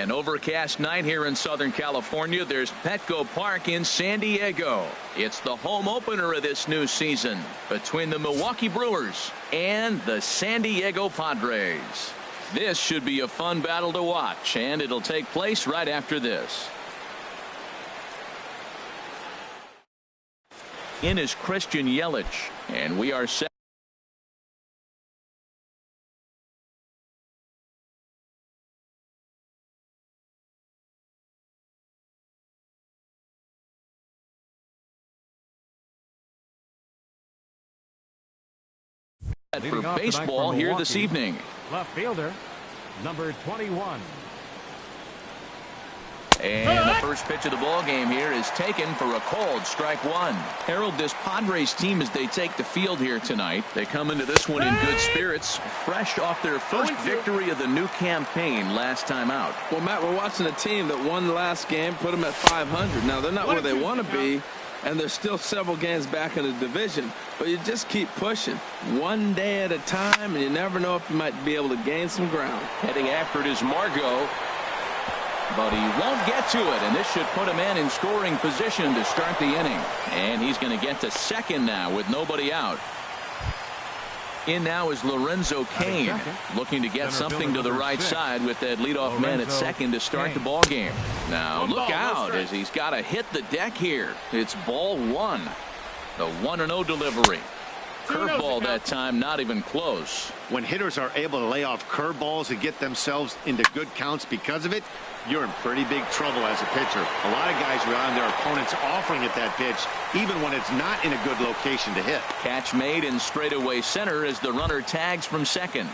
An overcast night here in Southern California. There's Petco Park in San Diego. It's the home opener of this new season between the Milwaukee Brewers and the San Diego Padres. This should be a fun battle to watch, and it'll take place right after this. In is Christian Yelich, and we are set. For baseball here this evening. Left fielder, number 21. And the first pitch of the ball game here is taken for a cold strike one. Harold, this Padres team, as they take the field here tonight, they come into this one in good spirits, fresh off their first victory of the new campaign last time out. Well, Matt, we're watching a team that won the last game, put them at 500. Now, they're not where they want to be, and they're still several games back in the division, but you just keep pushing one day at a time, and you never know if you might be able to gain some ground. Heading after it is Margot, but he won't get to it, and this should put a man in scoring position to start the inning. And he's going to get to second now with nobody out. In now is Lorenzo Cain, looking to get something to the right side with that leadoff man at second to start the ball game. Now look out as he's got to hit the deck here. It's ball one. The 1-0 delivery. Curveball that time, not even close. When hitters are able to lay off curveballs and get themselves into good counts because of it, you're in pretty big trouble as a pitcher. A lot of guys rely on their opponents offering at that pitch, even when it's not in a good location to hit. Catch made in straightaway center as the runner tags from second.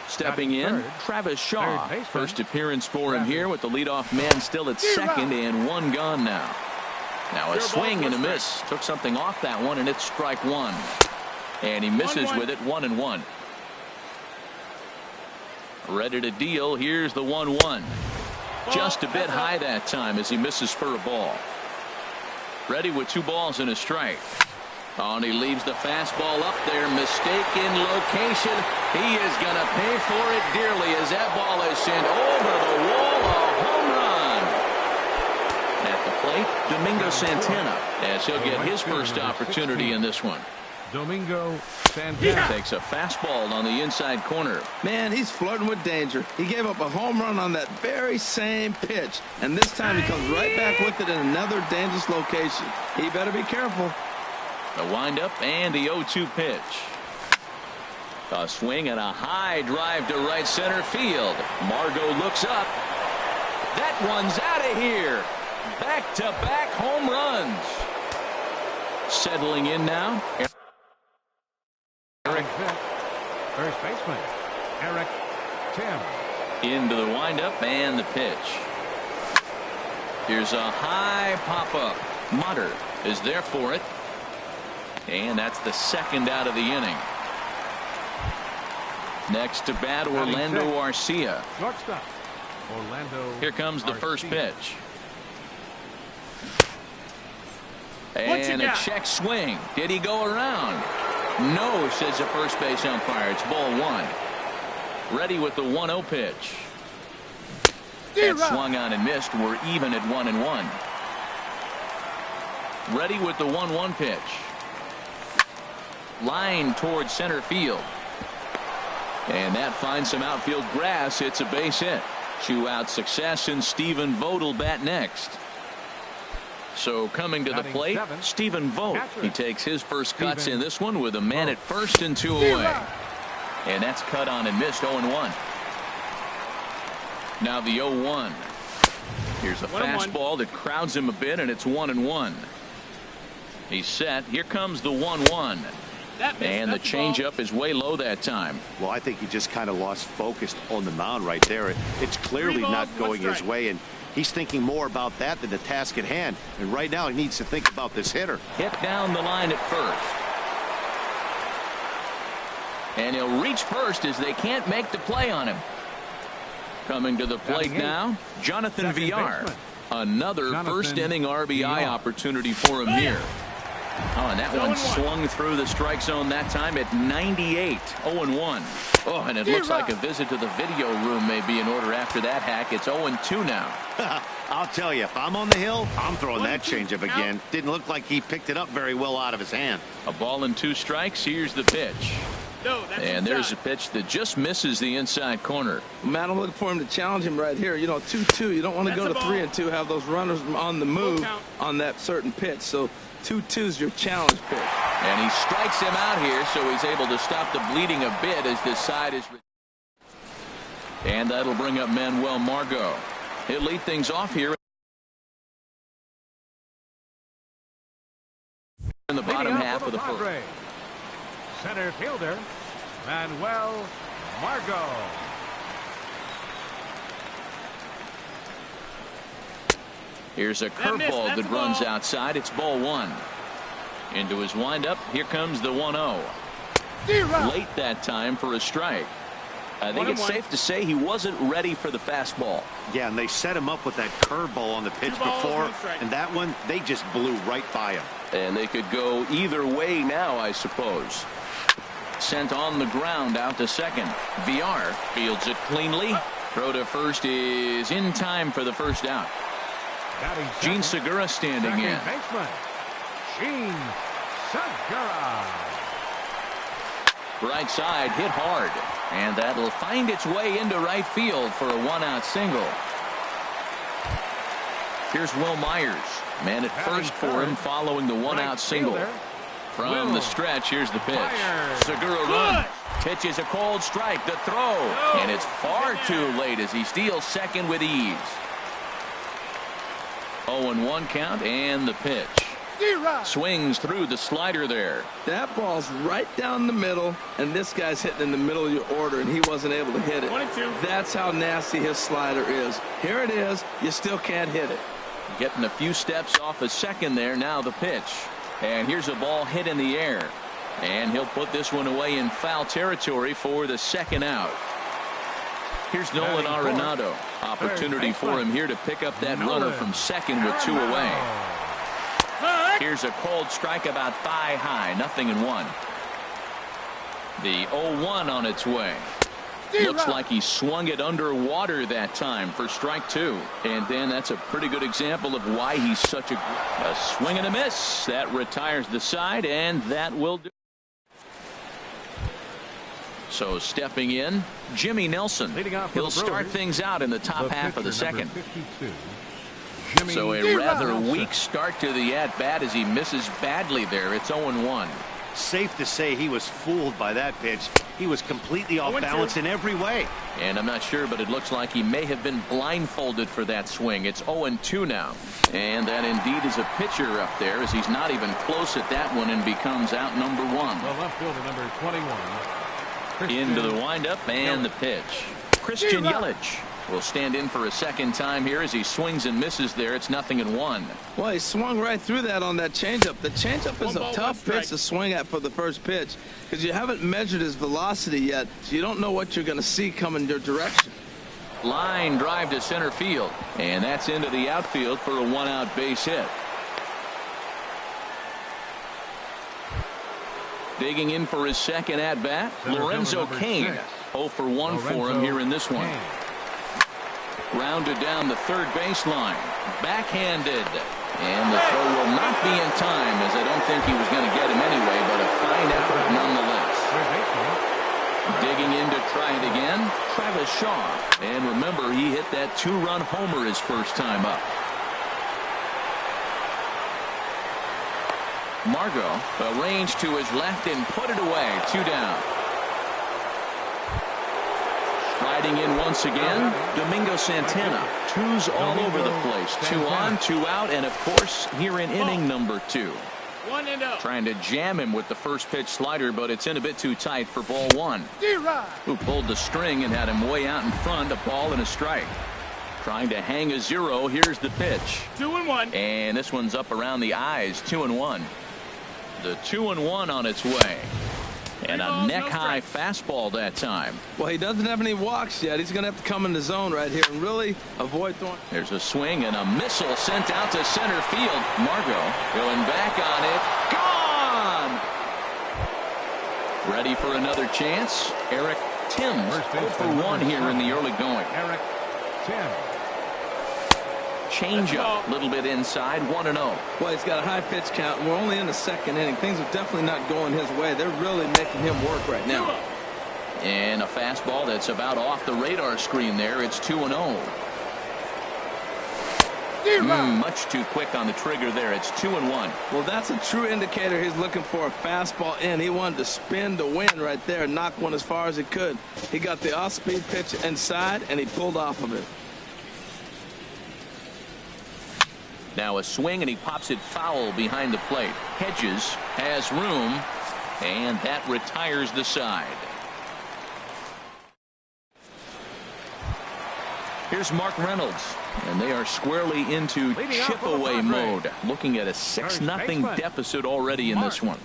Stepping in, Travis Shaw. First appearance for him here with the leadoff man still at second and one gone now. Now a swing and a miss. Took something off that one, and it's strike one. And he misses with it, 1-1. Ready to deal. Here's the 1-1. Just a bit high that time as he misses for a ball. Ready with 2 balls and a strike. Oh, and he leaves the fastball up there. Mistaken location. He is going to pay for it dearly as that ball is sent over the wall. A home run. At the plate, Domingo Santana, as he'll get his first opportunity in this one. Domingo Santana takes a fastball on the inside corner. Man, he's flirting with danger. He gave up a home run on that very same pitch, and this time he comes right back with it in another dangerous location. He better be careful. The windup and the 0-2 pitch. A swing and a high drive to right center field. Margot looks up. That one's out of here. Back-to-back home runs. Settling in now. First baseman, Eric Tim. Into the windup and the pitch. Here's a high pop-up. Mutter is there for it. And that's the second out of the inning. Next to bat, Orlando Arcia. Shortstop, Orlando. Here comes the first pitch. And a check swing. Did he go around? No, says the first base umpire. It's ball one. Ready with the 1-0 pitch. That swung on and missed. We're even at 1-1. Ready with the 1-1 pitch. Line towards center field. And that finds some outfield grass. It's a base hit. 2-out success, and Stephen Vogt will bat next. So coming to the plate, Stephen Vogt. He takes his first cuts in this one with a man at first and 2 away. And that's cut on and missed, 0-1. Now the 0-1. Here's a fastball that crowds him a bit, and it's 1-1. He's set. Here comes the 1-1. And the changeup is way low that time. Well, I think he just kind of lost focus on the mound right there. It's clearly not going his way, and he's thinking more about that than the task at hand. And right now he needs to think about this hitter. Hit down the line at first. And he'll reach first as they can't make the play on him. Coming to the plate now, Jonathan Villar. Another first inning RBI opportunity for him here. Oh, and that one swung through the strike zone that time at 98. 0-1. Oh, and it looks like a visit to the video room may be in order after that hack. It's 0-2 now. I'll tell you, if I'm on the hill, I'm throwing that changeup again. Didn't look like he picked it up very well out of his hand. A ball and 2 strikes. Here's the pitch. And there's a pitch that just misses the inside corner. Matt, I'm looking for him to challenge him right here. You know, 2-2. You don't want to go to 3-2, have those runners on the move on that certain pitch. So 2-2 is your challenge pitch. And he strikes him out here, so he's able to stop the bleeding a bit as this side is. And that'll bring up Manuel Margot. He'll lead things off here in the bottom half of the first. Center fielder, Manuel Margot. Here's a curveball that runs outside. It's ball 1. Into his windup. Here comes the 1-0. Late that time for a strike. I think it's safe to say he wasn't ready for the fastball. Yeah, and they set him up with that curveball on the pitch before, and that one, they just blew right by him. And they could go either way now, I suppose. Sent on the ground out to second. VR fields it cleanly. Throw to first is in time for the first out. Gene Segura standing in. Baseman, Gene Segura. Right side hit hard. And that'll find its way into right field for a 1-out single. Here's Will Myers. Man at first for him following the 1-out single. From the stretch, here's the pitch. Segura runs. Pitches a cold strike. The throw. And it's far too late as he steals second with ease. 0-1 count and the pitch. Swings through the slider there. That ball's right down the middle, and this guy's hitting in the middle of your order, and he wasn't able to hit it. That's how nasty his slider is. Here it is. You still can't hit it. Getting a few steps off a second there. Now the pitch. And here's a ball hit in the air. And he'll put this one away in foul territory for the second out. Here's Nolan Arenado. Opportunity for him here to pick up that runner from second with 2 away. Here's a cold strike about thigh high. 0-1. The 0-1 on its way. Looks like he swung it underwater that time for strike 2. And then that's a pretty good example of why he's such a swing and a miss. That retires the side, and that will do. So stepping in, Jimmy Nelson. He'll start things out in the top half of the second. So a rather weak start to the at-bat as he misses badly there. It's 0-1. Safe to say he was fooled by that pitch. He was completely off balance in every way. And I'm not sure, but it looks like he may have been blindfolded for that swing. It's 0-2 now. And that indeed is a pitcher up there as he's not even close at that one and becomes out number 1. The left fielder, number 21. Into the windup and the pitch. Christian Yelich will stand in for a second time here as he swings and misses there. It's 0-1. Well, he swung right through that on that changeup. The changeup is a tough pitch to swing at for the first pitch because you haven't measured his velocity yet, so you don't know what you're going to see coming your direction. Line drive to center field, and that's into the outfield for a 1-out base hit. Digging in for his second at-bat, Lorenzo Cain. 0 for 1 for him here in this one. Grounded down the third baseline. Backhanded. And the throw will not be in time, as I don't think he was going to get him anyway, but a fine effort nonetheless. Digging in to try it again, Travis Shaw. And remember, he hit that 2-run homer his first time up. Margot arranged to his left and put it away. 2 down. Riding in once again, Domingo Santana. 2s all over the place. 2 on, 2 out, and of course, here in inning number 2. 1-0. Trying to jam him with the first pitch slider, but it's in a bit too tight for ball 1. Who pulled the string and had him way out in front, a ball and a strike. Trying to hang a 0. Here's the pitch. 2-1. And this one's up around the eyes. 2-1. The 2-1 on its way. And a neck-high fastball that time. Well, he doesn't have any walks yet. He's going to have to come in the zone right here and really avoid throwing. There's a swing and a missile sent out to center field. Margot going back on it. Gone! Ready for another chance. Eric Timms 0 for 1 here in the early going. Eric Timms. Change up a little bit inside, 1-0. Well, he's got a high pitch count, and we're only in the second inning. Things are definitely not going his way. They're really making him work right now. And a fastball that's about off the radar screen there. It's 2-0. Much too quick on the trigger there. It's 2-1. Well, that's a true indicator he's looking for a fastball in. He wanted to spin to win right there, knock one as far as he could. He got the off-speed pitch inside, and he pulled off of it. Now a swing, and he pops it foul behind the plate. Hedges has room, and that retires the side. Here's Mark Reynolds, and they are squarely into chip-away mode, looking at a 6-0 deficit already in this one.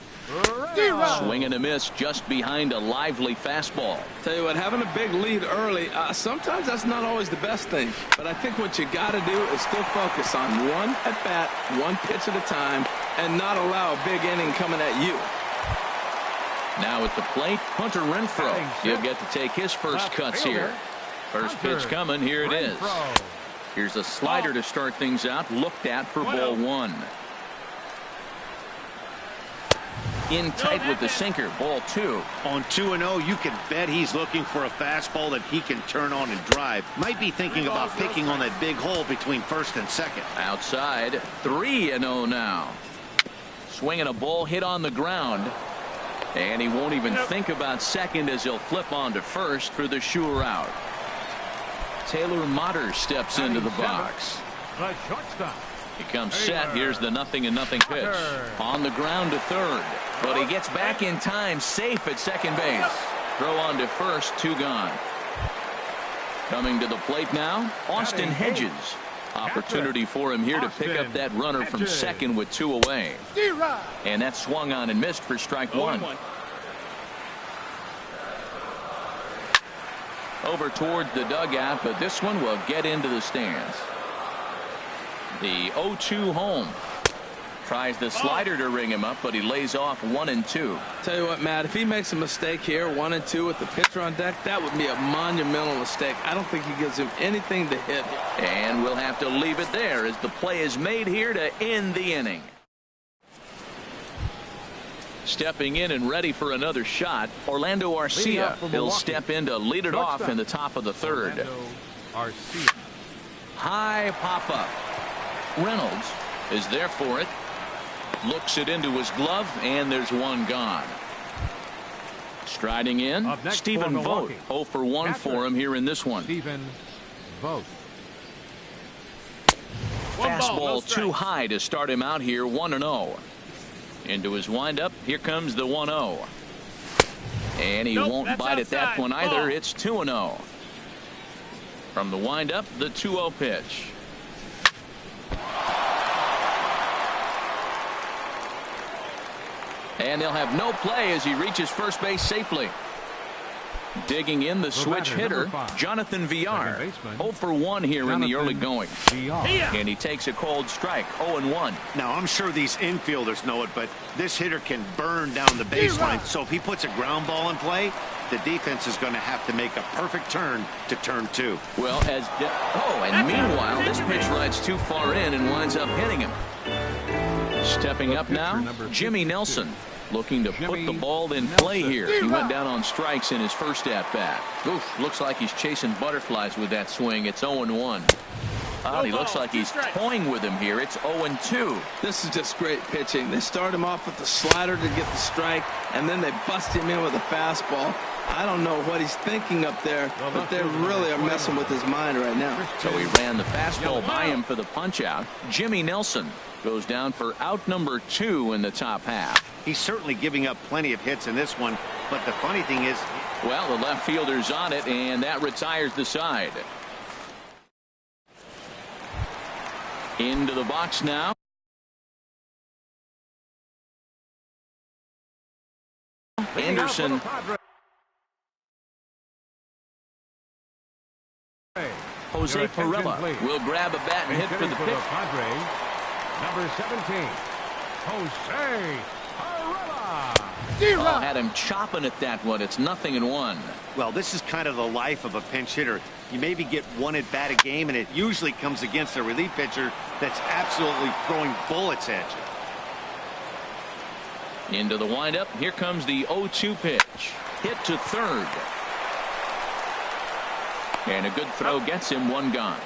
Swing and a miss just behind a lively fastball. Tell you what, having a big lead early, sometimes that's not always the best thing. But I think what you got to do is still focus on one at bat, one pitch at a time, and not allow a big inning coming at you. Now at the plate, Hunter Renfroe. He'll get to take his first cuts here. First pitch coming. Here it is. Here's a slider to start things out. Looked at for ball 1. In tight with the sinker, ball 2. On 2-0, you can bet he's looking for a fastball that he can turn on and drive. Might be thinking about picking on that big hole between first and second. Outside, 3-0 now. Swinging a ball hit on the ground. And he won't even think about second as he'll flip on to first for the sure out. Taylor Motter steps into the box. The shortstop. He comes set. Here's the 0-0 pitch. On the ground to third. But he gets back in time, safe at second base. Throw on to first, 2 gone. Coming to the plate now, Austin Hedges. Opportunity for him here to pick up that runner from second with 2 away. And that swung on and missed for strike 1. Over toward the dugout, but this one will get into the stands. The 0-2 home. Tries the slider to ring him up, but he lays off 1-2. Tell you what, Matt, if he makes a mistake here, 1-2 with the pitcher on deck, that would be a monumental mistake. I don't think he gives him anything to hit. And we'll have to leave it there as the play is made here to end the inning. Stepping in and ready for another shot, Orlando Arcia. He'll step in to lead it off in the top of the third. High pop-up. Reynolds is there for it. Looks it into his glove, and there's 1 gone. Striding in, Stephen Vogt. 0 for 1 for him here in this one. Stephen Vogt. Fastball too high to start him out here, 1-0. Into his windup, here comes the 1-0. And he won't bite at that one either. It's 2-0. From the windup, the 2-0 pitch. And they'll have no play as he reaches first base safely. Digging in the switch hitter, Jonathan Villar. 0 for 1 here in the early going. And he takes a cold strike, 0-1. Now, I'm sure these infielders know it, but this hitter can burn down the baseline. So if he puts a ground ball in play, the defense is going to have to make a perfect turn to turn 2. Well, and meanwhile, this pitch rides too far in and winds up hitting him. Stepping up now, Jimmy Nelson. Looking to put the ball in play here. He went down on strikes in his first at-bat. Oof, looks like he's chasing butterflies with that swing. It's 0-1. He looks like he's toying with him here. It's 0-2. This is just great pitching. They start him off with the slider to get the strike, and then they bust him in with a fastball. I don't know what he's thinking up there, but they really are messing with his mind right now. So he ran the fastball by him for the punch-out. Jimmy Nelson goes down for out number 2 in the top half. He's certainly giving up plenty of hits in this one, but the funny thing is, well, the left fielder's on it, and that retires the side. Into the box now. And Anderson. Jose Perella will grab a bat and hit for the pitch. Number 17, Jose Oh, had him chopping at that one. It's 0-1. Well, this is kind of the life of a pinch hitter. You maybe get one at bat a game, and it usually comes against a relief pitcher that's absolutely throwing bullets at you. Into the windup. Here comes the 0-2 pitch. Hit to third. And a good throw gets him one gone.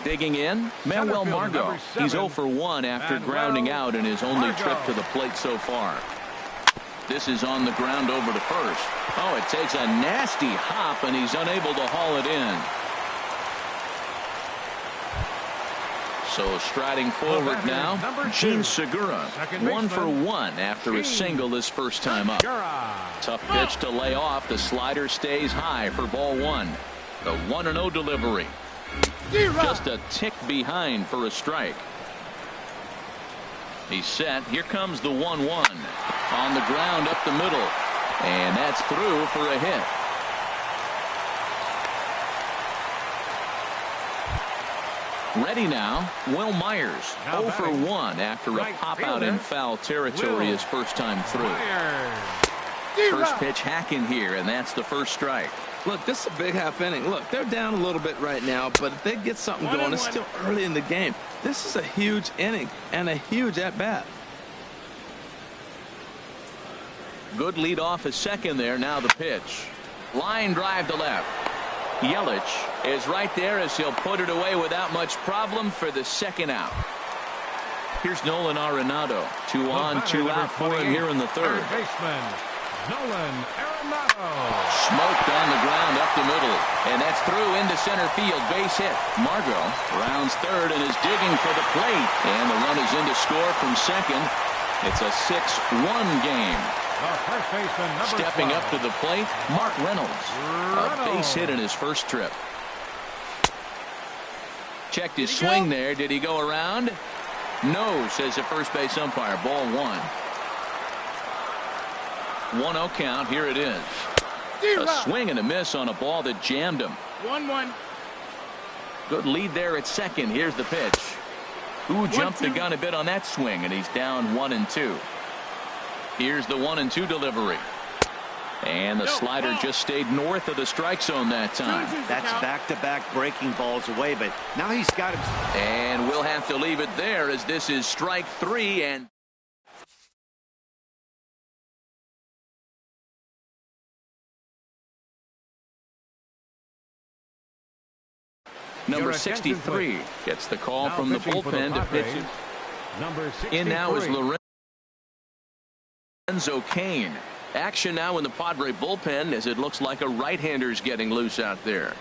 Digging in, Manuel Margot. He's 0 for 1 after grounding out in his only trip to the plate so far. This is on the ground over to first. Oh, it takes a nasty hop, and he's unable to haul it in. So striding forward now, Gene Segura. 1 for 1 after a single his first time up. Tough pitch to lay off. The slider stays high for ball 1. The 1-0 delivery. Just a tick behind for a strike. He's set. Here comes the 1-1. On the ground up the middle. And that's through for a hit. Ready now, Will Myers. 0 for 1 after a pop out in foul territory his first time through. First pitch hacking here, and that's the first strike. Look, this is a big half inning. Look, they're down a little bit right now, but if they get something going, it's still early in the game. This is a huge inning and a huge at-bat. Good lead off a second there. Now the pitch. Line drive to left. Yelich is right there as he'll put it away without much problem for the second out. Here's Nolan Arenado. 2 on, 2 out for him here in the third. Nolan Arenado. Smoked on the ground up the middle, and that's through into center field. Base hit. Margot rounds third and is digging for the plate, and the run is in to score from second. It's a 6-1 game. First baseman, Stepping 12. up to the plate, Mark Reynolds. A base hit in his first trip. Checked his swing there. Did he go around? No, says the first base umpire. Ball 1. 1-0 count. Here it is. A swing and a miss on a ball that jammed him. 1-1. Good lead there at second. Here's the pitch. Who jumped the gun a bit on that swing, and he's down 1-2. Here's the 1-2 delivery. And the slider just stayed north of the strike zone that time. That's back-to-back breaking balls away, but now he's got him. And we'll have to leave it there as this is strike 3. And number 63 gets the call from the bullpen to pitch. In now is Lorenzo Cain. Action now in the Padre bullpen as it looks like a right-hander's getting loose out there.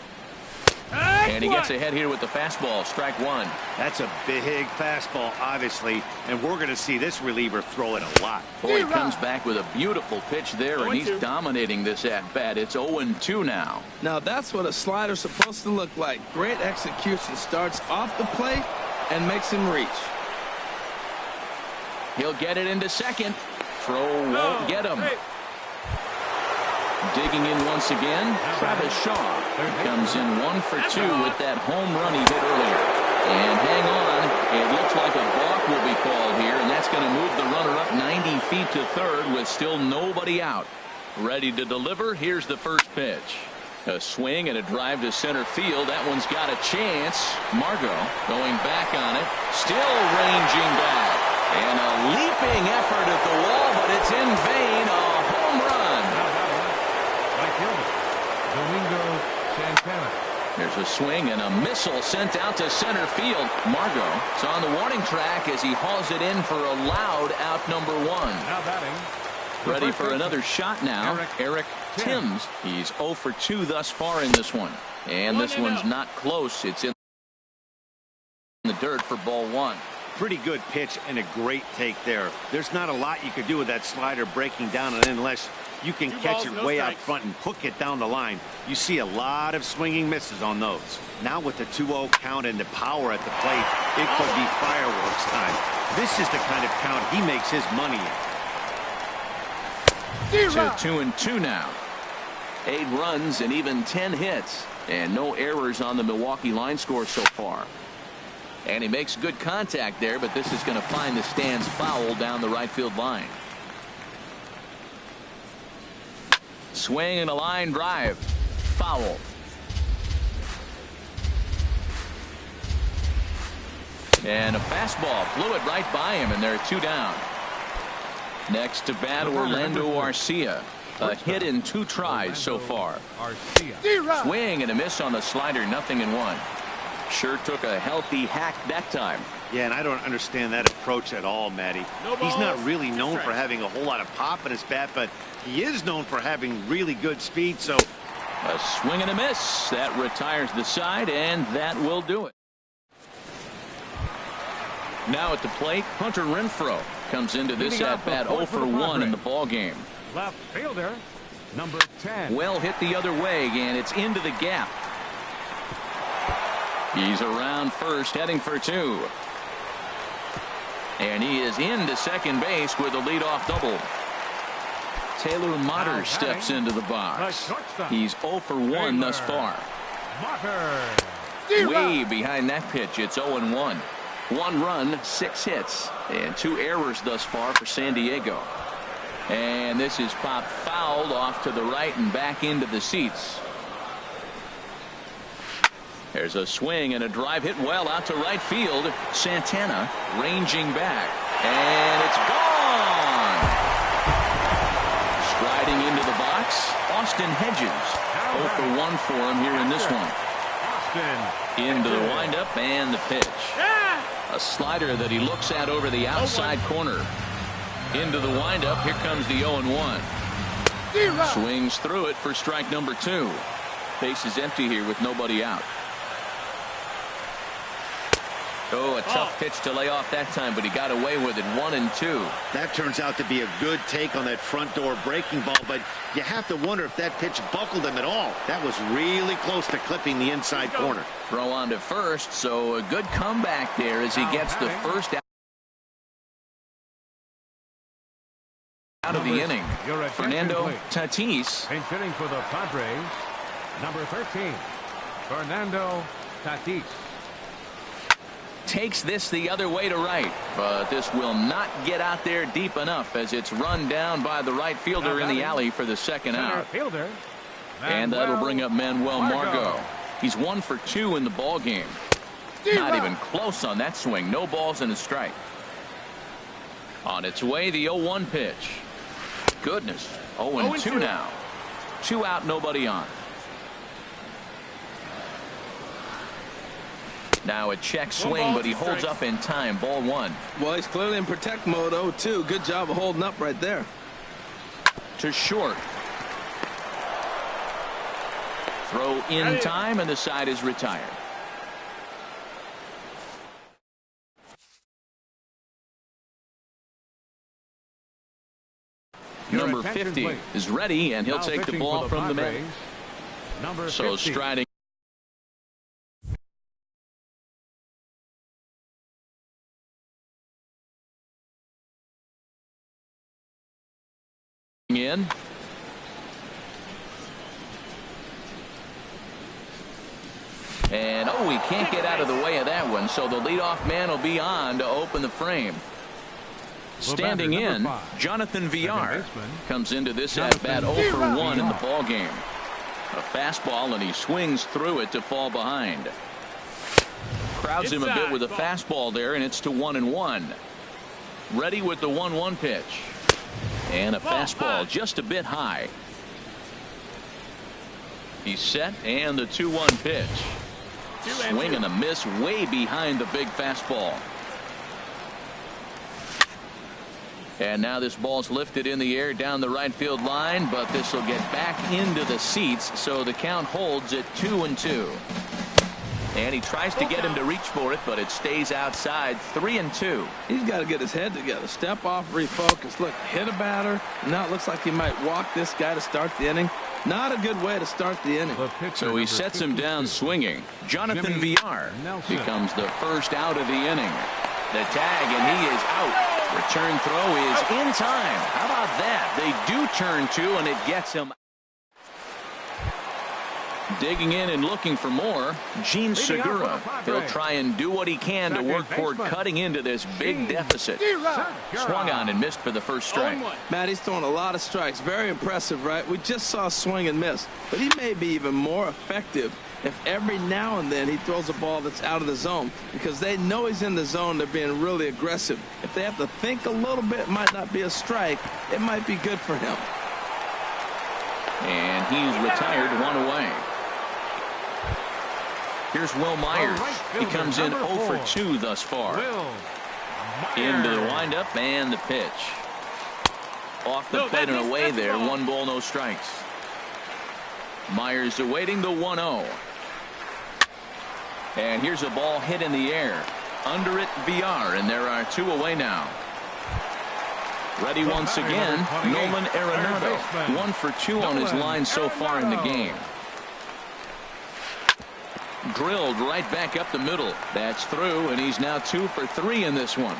And he gets ahead here with the fastball. Strike 1. That's a big fastball, obviously, and we're going to see this reliever throw it a lot. Boy, he comes back with a beautiful pitch there, and he's dominating this at-bat. It's 0-2 now. Now that's what a slider's supposed to look like. Great execution. Starts off the plate and makes him reach. He'll get it into second. Throw won't get him. Digging in once again, Travis Shaw. He comes in 1 for 2 with that home run he hit earlier. And hang on, it looks like a balk will be called here, and that's going to move the runner up 90 feet to third with still nobody out. Ready to deliver. Here's the first pitch. A swing and a drive to center field. That one's got a chance. Margot going back on it. Still ranging back. And a leaping effort at the wall, but it's in vain. A home run. Domingo Santana. There's a swing and a missile sent out to center field. Margot is on the warning track as he hauls it in for a loud out number 1. Now batting. Ready for another shot now. Eric Timms. He's 0 for 2 thus far in this one. And this one's not close. It's in the dirt for ball 1. Pretty good pitch and a great take there. There's not a lot you could do with that slider breaking down, and unless you can catch it way out front and hook it down the line, you see a lot of swinging misses on those. Now with the 2-0 count and the power at the plate, it could be fireworks time. This is the kind of count he makes his money in. To 2-2 now. 8 runs and even 10 hits. And no errors on the Milwaukee line score so far. And he makes good contact there, but this is going to find the stands foul down the right field line. Swing and a line drive. Foul. And a fastball blew it right by him, and there are 2 down. Next to bat, Orlando Arcia. A hit in 2 tries so far. Swing and a miss on the slider, 0-1. Sure took a healthy hack that time. Yeah, and I don't understand that approach at all, Matty. He's not really known for having a whole lot of pop in his bat, but he is known for having really good speed. So a swing and a miss. That retires the side, and that will do it. Now at the plate, Hunter Renfroe comes into this at-bat 0 for 1 in the ball game. Left fielder, number 10. Well hit the other way, and it's into the gap. He's around first, heading for 2. And he is into second base with a leadoff double. Taylor Motter steps into the box. He's 0 for 1 thus far. Way behind that pitch, it's 0-1. 1 run, 6 hits, and 2 errors thus far for San Diego. And this is popped fouled off to the right and back into the seats. There's a swing and a drive hit well out to right field. Santana ranging back, and it's gone. Striding into the box, Austin Hedges. 0 for 1 for him here in this one. Into the windup and the pitch. A slider that he looks at over the outside corner. Into the windup. Here comes the 0-1. Swings through it for strike number 2. Base is empty here with nobody out. Oh, a tough pitch to lay off that time, but he got away with it. 1-2. That turns out to be a good take on that front door breaking ball, but you have to wonder if that pitch buckled him at all. That was really close to clipping the inside corner. Throw on to first, so a good comeback there as he gets the first out of the inning. Fernando Tatis. Pinch hitting for the Padres, number 13, Fernando Tatis. Takes this the other way to right, but this will not get out there deep enough as it's run down by the right fielder in the alley for the second out. And that'll bring up Manuel Margot. He's 1 for 2 in the ball game. Not even close on that swing. No balls and a strike. On its way, the 0-1 pitch. Goodness. 0-2 now. 2 out, nobody on. Now a check swing, but he holds up in time. Ball 1. Well, he's clearly in protect mode. 0-2. Good job of holding up right there. To short. Throw in time, and the side is retired. Number 50 is ready, and he'll take the ball from the man. So striding in. And oh, he can't get out of the way of that one, so the leadoff man will be on to open the frame. Standing in, Jonathan Villar comes into this at bat 0 for 1 in the ball game. A fastball, and he swings through it to fall behind. Crowds him a bit with a fastball there, and it's to 1-1. Ready with the 1-1 pitch. And a fastball just a bit high. He's set, and the 2-1 pitch. Swing and a miss way behind the big fastball. And now this ball's lifted in the air down the right field line, but this will get back into the seats, so the count holds at 2-2. And he tries to get him to reach for it, but it stays outside. 3-2. He's got to get his head together. Step off, refocus. Look, hit a batter. Now it looks like he might walk this guy to start the inning. Not a good way to start the inning. So he sets him down swinging. Jonathan Villar becomes the first out of the inning. The tag, and he is out. Return throw is in time. How about that? They do turn two, and it gets him. Digging in and looking for more, Gene Segura. He'll try and do what he can to work toward cutting into this big deficit. Swung on and missed for the first strike. Matt, he's throwing a lot of strikes. Very impressive, right? We just saw a swing and miss. But he may be even more effective if every now and then he throws a ball that's out of the zone, because they know he's in the zone. They're being really aggressive. If they have to think a little bit, it might not be a strike. It might be good for him. And he's retired, one away. Here's Will Myers. He comes in 0 for 2 thus far. Into the windup and the pitch. Off the plate and away there. 1 ball, no strikes. Myers awaiting the 1-0. And here's a ball hit in the air. Under it, VR, and there are 2 away now. Ready once again, Nolan Arenado. 1 for 2 on his line so far in the game. Drilled right back up the middle. That's through, and he's now 2 for 3 in this one.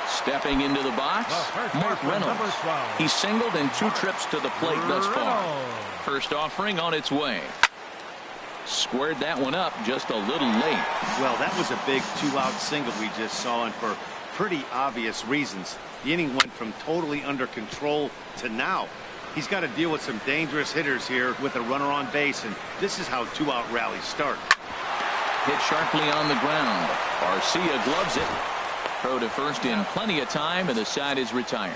Stepping into the box, Mark Reynolds. He's singled in 2 trips to the plate thus far. First offering on its way. Squared that one up just a little late. Well, that was a big 2-out single we just saw, and for pretty obvious reasons. The inning went from totally under control to now. He's got to deal with some dangerous hitters here with a runner on base, and this is how 2-out rallies start. Hit sharply on the ground. Garcia gloves it. Throw to first in plenty of time, and the side is retired.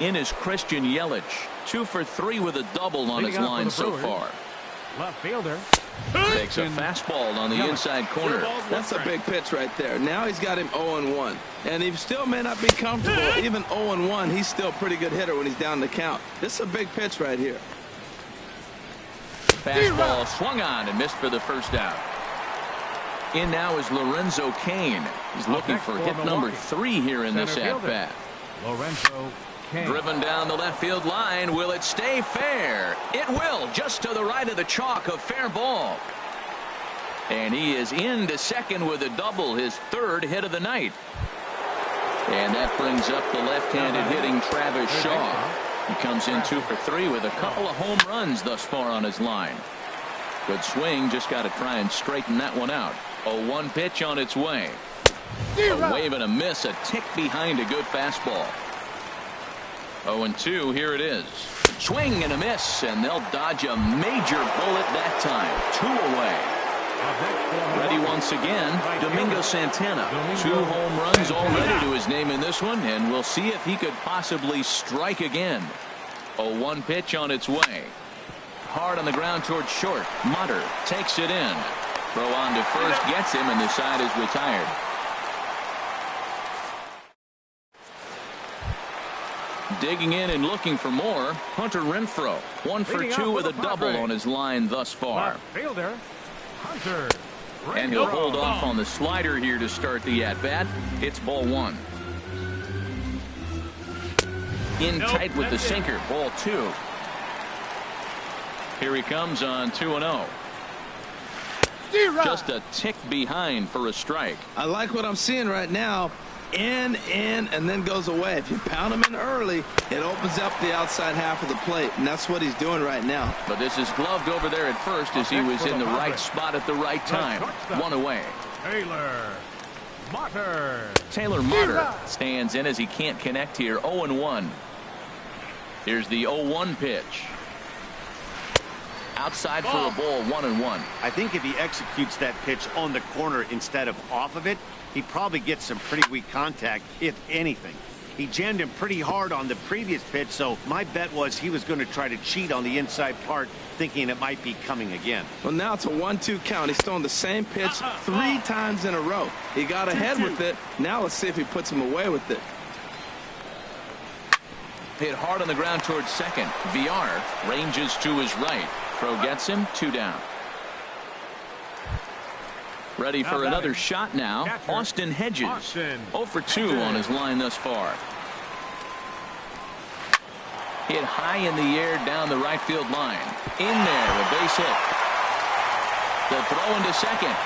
In is Christian Yelich. 2 for 3 with a double on his line so far. Left fielder. Takes a fastball on the inside corner. That's a big pitch right there. Now he's got him 0-1. And he still may not be comfortable. Even 0-1, he's still a pretty good hitter when he's down the count. This is a big pitch right here. Fastball swung on and missed for the first out. In now is Lorenzo Cain. He's looking for hit number 3 here in this at-bat. Lorenzo Cain. Driven down the left field line. Will it stay fair? It will, just to the right of the chalk, a fair ball. And he is into second with a double, his 3rd hit of the night. And that brings up the left-handed hitting Travis Shaw. He comes in 2 for 3 with a couple of home runs thus far on his line. Good swing, just got to try and straighten that one out. A 1 pitch on its way. A wave and a miss, a tick behind a good fastball. 0-2, here it is. Swing and a miss, and they'll dodge a major bullet that time. 2 away. Ready once again, Domingo Santana. 2 home runs already to his name in this one, and we'll see if he could possibly strike again. A 1 pitch on its way. Hard on the ground towards short. Mutter takes it in. Throw on to first, gets him, and the side is retired. Digging in and looking for more, Hunter Renfroe. 1 for 2 with a double on his line thus far. Fielder, Hunter. And he'll hold off on the slider here to start the at-bat. It's ball 1. In tight with the sinker, ball 2. Here he comes on 2-0. Just a tick behind for a strike. I like what I'm seeing right now. In, and then goes away. If you pound him in early, it opens up the outside half of the plate, and that's what he's doing right now. But this is gloved over there at first as he was in the right spot at the right time. 1 away. Taylor Martyr stands in as he can't connect here. 0-1. Here's the 0-1 pitch. Outside for a ball, 1-1. I think if he executes that pitch on the corner instead of off of it, he probably gets some pretty weak contact, if anything. He jammed him pretty hard on the previous pitch, so my bet was he was going to try to cheat on the inside part, thinking it might be coming again. Well, now it's a 1-2 count. He's throwing the same pitch 3 times in a row. He got ahead with it. Now let's see if he puts him away with it. Hit hard on the ground towards second. VR ranges to his right. Throw gets him, 2 down. Ready for another shot now. Austin Hedges. 0 for 2 on his line thus far. Hit high in the air down the right field line. In there, a base hit. The throw into second.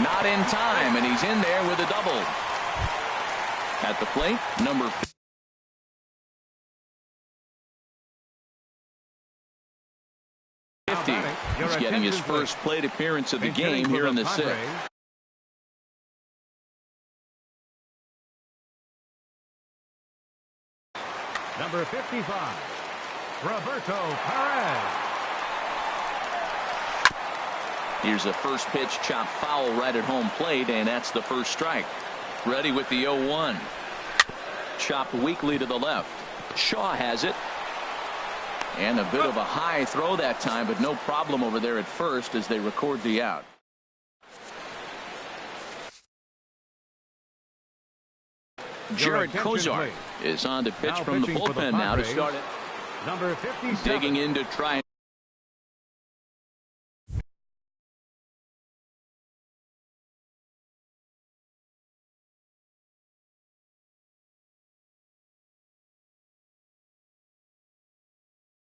Not in time, and he's in there with a double. At the plate, number 50. He's getting his first plate appearance of the game here in the sixth. Number 55, Roberto Perez. Here's a first pitch chop foul right at home plate, and that's the first strike. Ready with the 0-1. Chopped weakly to the left. Shaw has it. And a bit of a high throw that time, but no problem over there at first as they record the out. Jared Kozar is on to pitch from the bullpen now to start it. Number 57. Digging in to try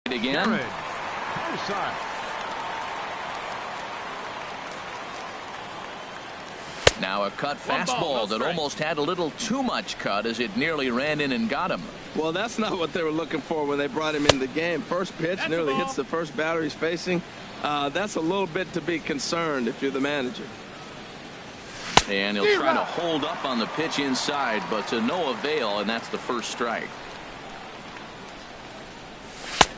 again. Now a cut fastball that almost had a little too much cut as it nearly ran in and got him. Well, that's not what they were looking for when they brought him in the game. First pitch nearly hits the first batter he's facing. That's a little bit to be concerned if you're the manager. And he'll try to hold up on the pitch inside, but to no avail, and that's the first strike.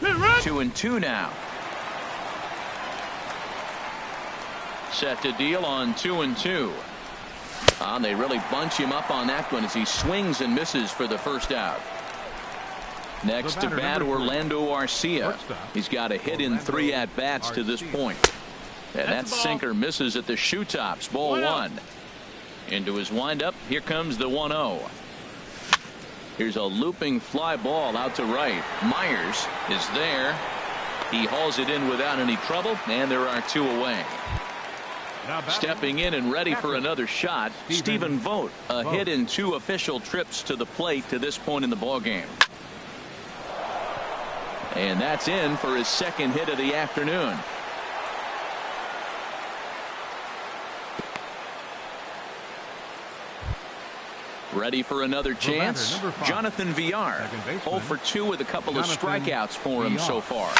2-2 now. Set to deal on 2-2. They really bunch him up on that one as he swings and misses for the first out. Next to bat, Orlando Arcia. He's got a hit in 3 at-bats to this point. And that sinker misses at the shoe tops. Ball 1. Into his windup. Here comes the 1-0. Here's a looping fly ball out to right. Myers is there. He hauls it in without any trouble, and there are 2 away. Stepping in and ready for another shot, Stephen Vogt. A hit in 2 official trips to the plate to this point in the ballgame. And that's in for his second hit of the afternoon. Ready for another chance? Jonathan Villar. 0 for 2 with a couple of strikeouts for him so far.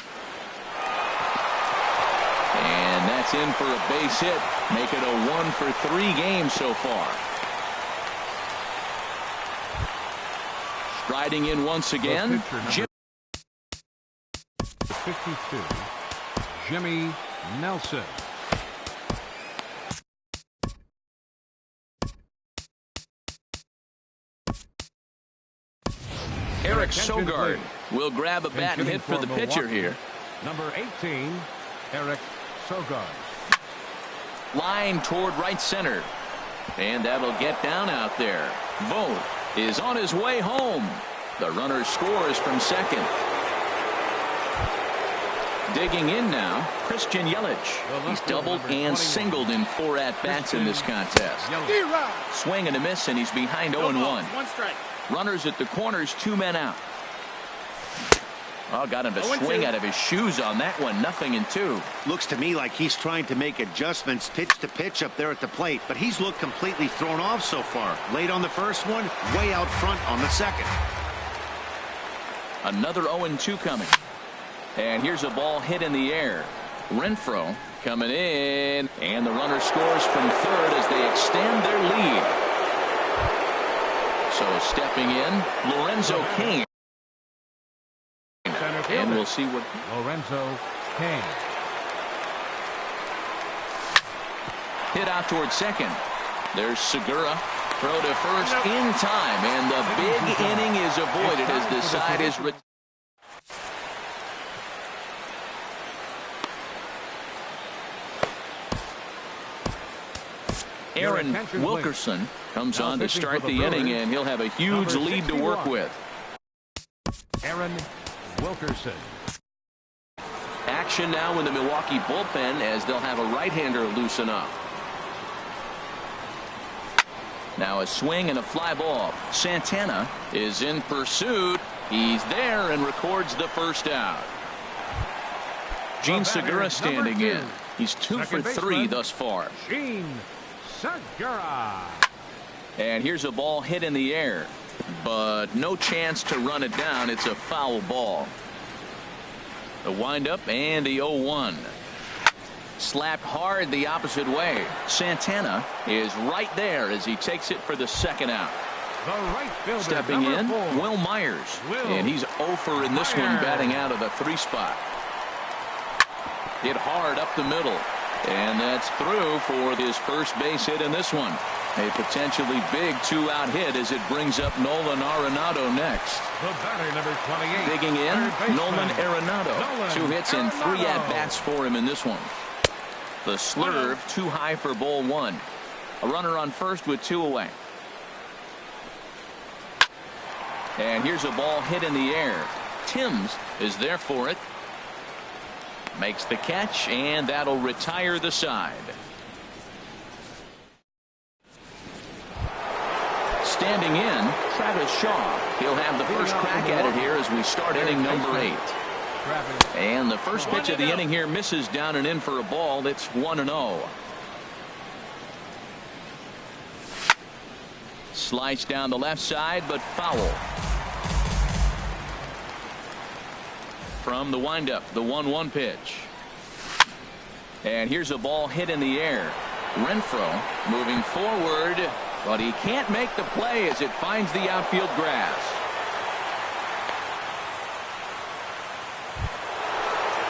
And that's in for a base hit. Make it a 1 for 3 game so far. Striding in once again. 52, Jimmy Nelson. Eric Sogard will grab a bat and hit for the pitcher here. Number 18, Eric Sogard. Line toward right center. And that'll get down out there. Vogt is on his way home. The runner scores from second. Digging in now, Christian Yelich. He's doubled and singled in 4 at-bats in this contest. Swing and a miss, and he's behind 0-1. 1 strike. Runners at the corners, 2 men out. Oh, got him to swing out of his shoes on that one. 0-2. Looks to me like he's trying to make adjustments pitch to pitch up there at the plate, but he's looked completely thrown off so far. Late on the first one, way out front on the second. Another 0-2 coming. And here's a ball hit in the air. Renfroe coming in, and the runner scores from third as they extend their lead. So stepping in, Lorenzo Cain. And we'll see what Lorenzo Cain. Hit out towards second. There's Segura. Throw to first in time, and the big inning is avoided as the side is Aaron Wilkerson comes on to start the inning, and he'll have a huge lead to work with. Aaron Wilkerson. Action now in the Milwaukee bullpen as they'll have a right-hander loosen up. Now a swing and a fly ball. Santana is in pursuit. He's there and records the first out. Gene Segura standing in. He's 2 for 3 thus far. And here's a ball hit in the air, but no chance to run it down. It's a foul ball. The windup and the 0-1. Slapped hard the opposite way. Santana is right there as he takes it for the second out. The right fielder, stepping in, 4. Will Myers. And he's 0 for in this one, batting out of the 3 spot. Hit hard up the middle. And that's through for his first base hit in this one. A potentially big 2-out hit as it brings up Nolan Arenado next. The batter, number 28. Digging in, Nolan Arenado. 2 hits and 3 at-bats for him in this one. The slurve too high for ball 1. A runner on first with 2 away. And here's a ball hit in the air. Timms is there for it. Makes the catch, and that'll retire the side. Standing in, Travis Shaw. He'll have the first crack at it here as we start inning number 8. And the first pitch of the inning here misses down and in for a ball. It's 1-0. Sliced down the left side, but foul. From the windup, the 1-1 pitch. And here's a ball hit in the air. Renfroe moving forward, but he can't make the play as it finds the outfield grass.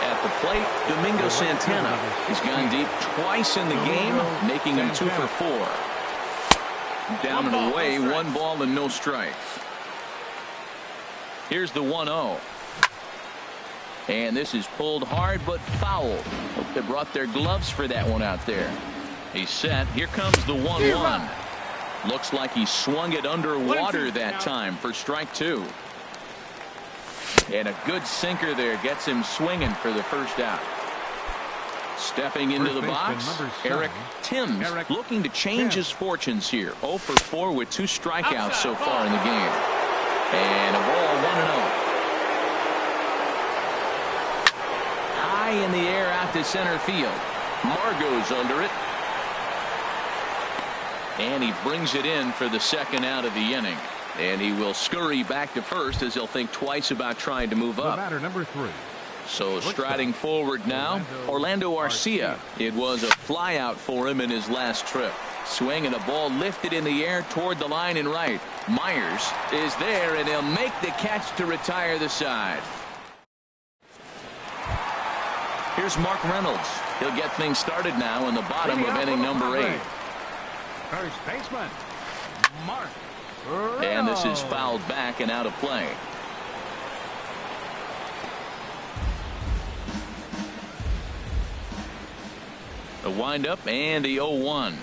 At the plate, Domingo Santana. He's gone deep twice in the game, making him 2 for 4. Down and away, 1 ball and no strikes. Here's the 1-0. And this is pulled hard but foul. Hope they brought their gloves for that one out there. He's set. Here comes the 1-1. Looks like he swung it underwater that time for strike 2. And a good sinker there gets him swinging for the first out. Stepping into the box, Eric Timms looking to change his fortunes here. 0 for 4 with 2 strikeouts so far in the game. And a ball, 1-0. High in the air out to center field. Margot's under it. And he brings it in for the second out of the inning. And he will scurry back to first as he'll think twice about trying to move up. Batter number 3. So striding forward now, Orlando Arcia. It was a fly out for him in his last trip. Swing and a ball lifted in the air toward the line and right. Myers is there, and he'll make the catch to retire the side. Here's Mark Reynolds. He'll get things started now in the bottom of inning number 8. First baseman, Mark Reynolds. And this is fouled back and out of play. The windup and the 0-1.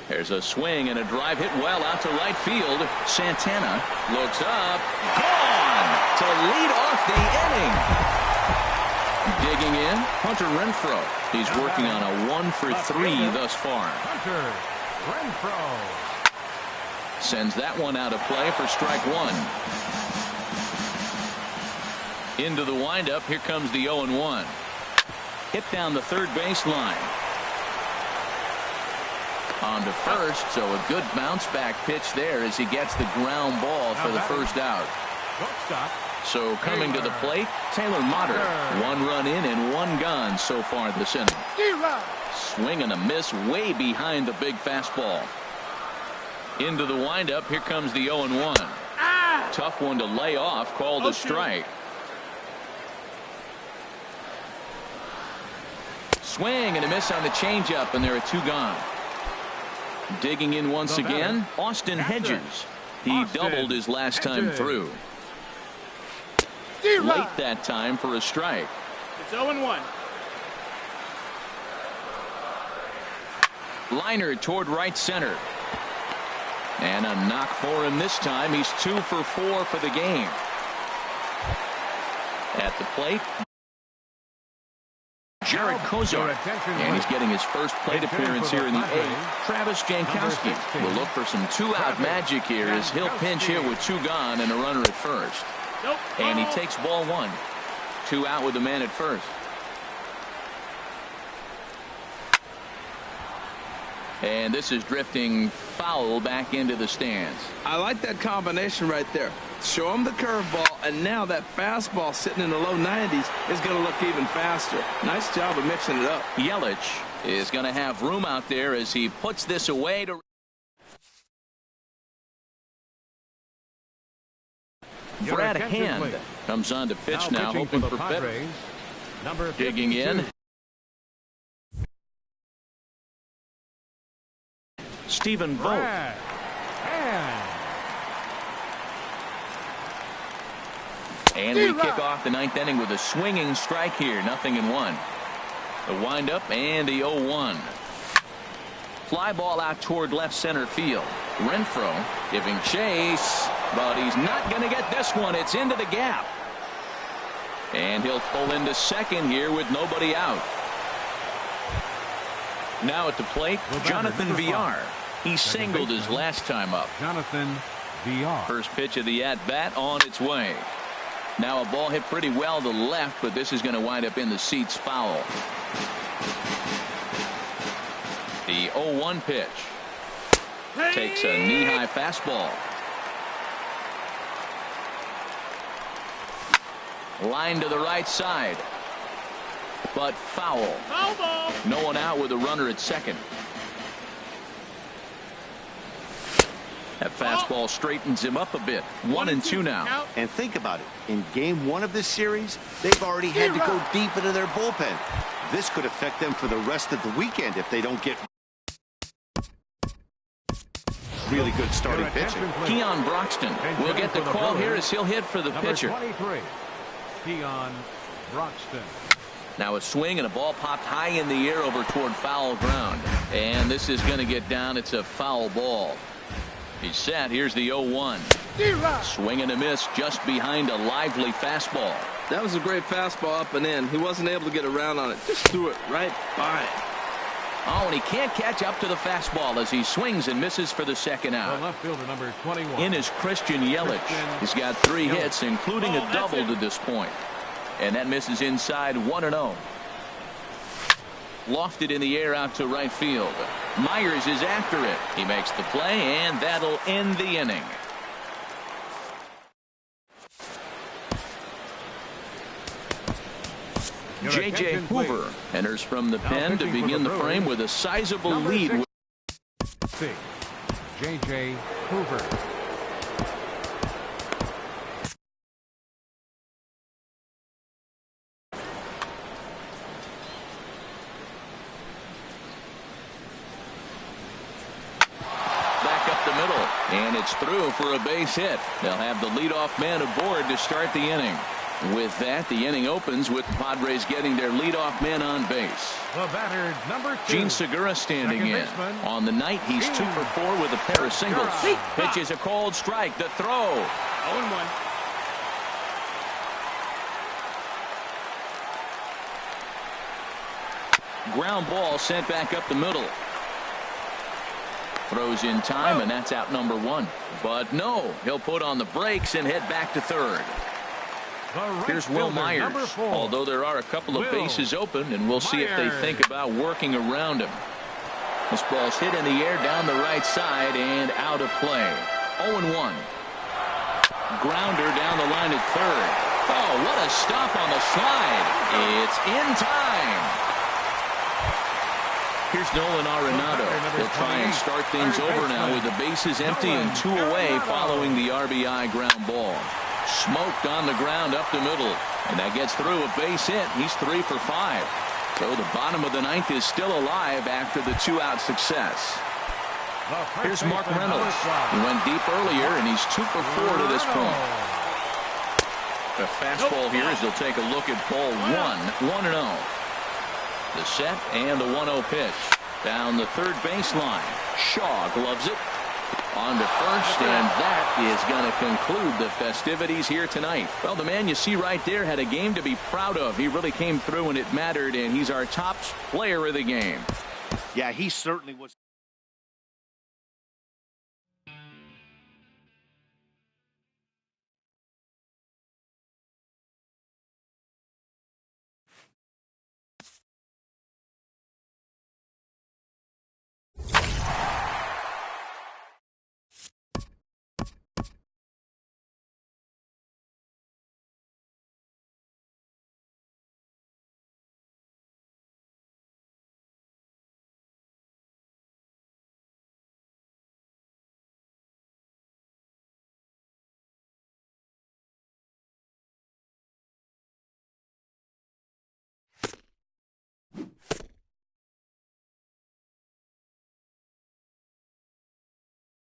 There's a swing and a drive hit well out to right field. Santana looks up. Gone to lead off the inning. Digging in, Hunter Renfroe. He's working on a 1 for 3 thus far. Hunter Renfroe sends that one out of play for strike 1. Into the windup. Here comes the 0-1. Hit down the third baseline. On to first, so a good bounce back pitch there as he gets the ground ball for the first out. So coming to the plate, Taylor Motter. 1 run in and 1 gone so far this inning. Swing and a miss way behind the big fastball. Into the windup. Here comes the 0-1. Tough one to lay off, called a strike. Swing and a miss on the changeup, and there are 2 gone. Digging in once again, Austin Hedges. He doubled his last time through. Late that time for a strike. It's 0-1. Liner toward right center. And a knock for him this time. He's 2 for 4 for the game. At the plate, Jared Kozar. And he's getting his first plate appearance here in the 8th. Travis Jankowski will look for some 2-out magic here as he'll pinch hit with 2 gone and a runner at first. And he takes ball 1. 2 out with the man at first. And this is drifting foul back into the stands. I like that combination right there. Show him the curveball, and now that fastball sitting in the low 90s is going to look even faster. Nice job of mixing it up. Yelich is going to have room out there as he puts this away to Brad Hand comes on to pitch now hoping for better. Digging in. Stephen Vogt. And we kick off the ninth inning with a swinging strike here. 0-1. The windup and the 0-1. Fly ball out toward left center field. Renfroe giving chase, but he's not going to get this one. It's into the gap. And he'll pull into second here with nobody out. Now at the plate, Jonathan Villar. He singled his last time up. Jonathan Villar. First pitch of the at-bat on its way. Now a ball hit pretty well to left, but this is going to wind up in the seats foul. The 0-1 pitch. Takes a knee-high fastball. Line to the right side. But foul. No one out with a runner at second. That fastball straightens him up a bit. 1-2 now. And think about it. In game 1 of this series, they've already had to go deep into their bullpen. This could affect them for the rest of the weekend if they don't get really good starting pitching. Keon Broxton will get the call here as he'll hit for the pitcher. 23, Keon Broxton. Now a swing and a ball popped high in the air over toward foul ground. And this is going to get down. It's a foul ball. He's set. Here's the 0-1. Swing and a miss just behind a lively fastball. That was a great fastball up and in. He wasn't able to get around on it. Just threw it right by it. Oh, and he can't catch up to the fastball as he swings and misses for the second out. Left fielder number 21. In is Christian Yelich. He's got 3 hits, including a double to this point. And that misses inside 1-0. Lofted in the air out to right field. Myers is after it. He makes the play, and that'll end the inning. J.J. Hoover enters from the pen to begin the frame with a sizable lead. J.J. Hoover. Back up the middle, and it's through for a base hit. They'll have the leadoff man aboard to start the inning. With that, the inning opens with the Padres getting their leadoff man on base. The batter, number 2. Gene Segura standing in. On the night, he's 2 for 4 with a pair of singles. Pitch is a called strike. The throw. 0-1. Ground ball sent back up the middle. Throws in time, and that's out number 1. But no, he'll put on the brakes and head back to third. Here's Will Myers, although there are a couple of bases open, and we'll see if they think about working around him. This ball's hit in the air down the right side and out of play. 0-1. Grounder down the line at third. Oh, what a stop on the slide. It's in time. Here's Nolan Arenado. He'll try and start things over now with the bases empty and 2 away following the RBI ground ball. Smoked on the ground up the middle, and that gets through a base hit. He's 3 for 5. So the bottom of the ninth is still alive after the 2-out success. Here's Mark Reynolds. He went deep earlier, and he's 2 for 4 to this point. The fastball here as they'll take a look at ball 1. 1-0. The set and the 1-0 pitch. Down the third baseline. Shaw gloves it. On to first, and that is going to conclude the festivities here tonight. Well, the man you see right there had a game to be proud of. He really came through, and it mattered, and he's our top player of the game. Yeah, he certainly was.